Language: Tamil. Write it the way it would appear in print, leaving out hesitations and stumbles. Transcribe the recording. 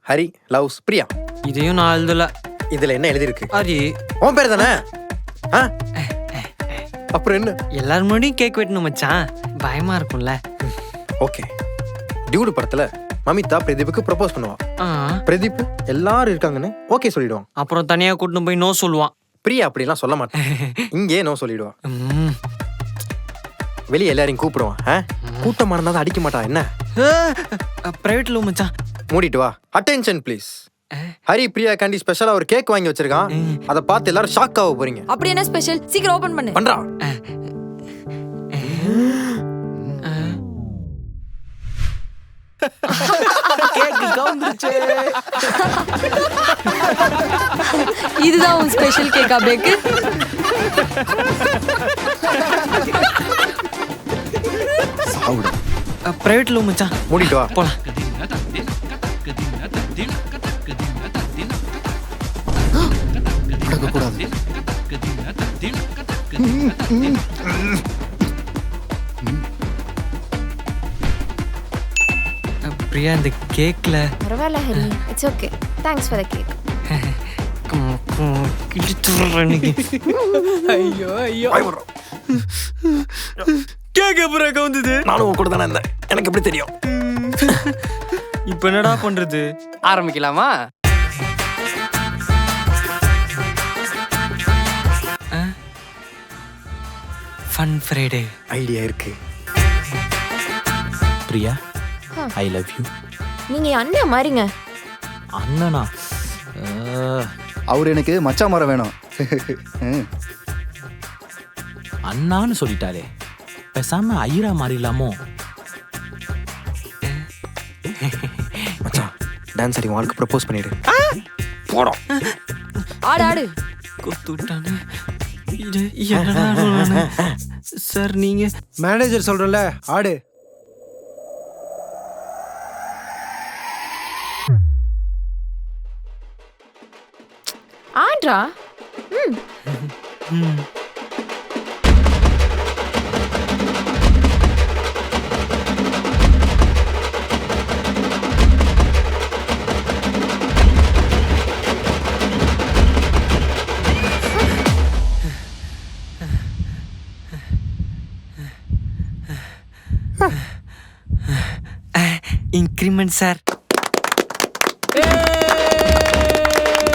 ஹரி லவ்ஸ் பிரியா. இதையும் நான் எழுதல. இதுல என்ன எழுதிருக்கு? ஹரி. உன் பேர் தானே? அப்புறம் என்ன? எல்லாரும் முன்னாடியும் கேக் வெட்டணும் மச்சான், பயமா இருக்கும்ல. ஓகே. டியூடு படத்துல மமிதா பிரதீப்புக்கு ப்ரப்போஸ் பண்ணுவா. பிரதீப் எல்லாரும் இருக்காங்கன்னு ஓகே சொல்லிடுவான். அப்புறம் தனியா கூட்டிட்டு போய் நோ சொல்லுவான். பிரியா அப்படிலாம் சொல்ல மாட்டான், இங்கே நோ சொல்லிடுவான். வெளியே எல்லாரையும் கூப்பிடுவான். கூட்டமா இருந்தா அடிக்க மாட்டான். என்ன பிரைவேட் லவ் மச்சான். மூடிட்டு வா. Attention please. ஹரி பிரியா காண்டி ஸ்பெஷலா ஒரு கேக் வாங்கி வச்சிருக்கான். அதை பார்த்து எல்லாரும் ஷாக் ஆக போறீங்க. அப்படி என்ன ஸ்பெஷல்? சீக்கிரம் ஓபன் பண்ணு. பண்றா. கேக் கவுந்துருச்சு. இதுதான் உன் ஸ்பெஷல் கேக்கா பேக்கு? சாவுடா. பிரைவேட் லவ் மச்சான். மூடிட்டு வா. போலாம். கூடாது. பிரியா இந்த கேக்ல பரவாயில்ல Hari, it's okay. Thanks for the cake. ஐயோ ஐயோ, கேக் அப்புறம் கவுந்தது. நானும் கூட தானே இருந்தேன், எனக்கு எப்படி தெரியும்? இப்ப என்னடா பண்றது? ஆரம்பிக்கலாமா? ஃபன் ஃப்ரைடே ஐடியா இருக்கு. Priya, I love you. நீங்க அண்ணன் மாதிரிங்க. அண்ணனா? அவர் எனக்கு மச்சா மரம் வேணும். அண்ணான்னு சொல்லிட்டாலே, பேசாம ஐயரா மாறிடலாமோ? மச்சான், டான்ஸ் ஆடி வாழ்க்கை ப்ரப்போஸ் பண்ணிடு. போறோம். ஆடு ஆடு. கொத்து விட்டானே. இது என்னடா சொல்றானே? சார் நீங்க மேனேஜர் சொல்றல, ஆடு. ஆட்ரா. Increment sir.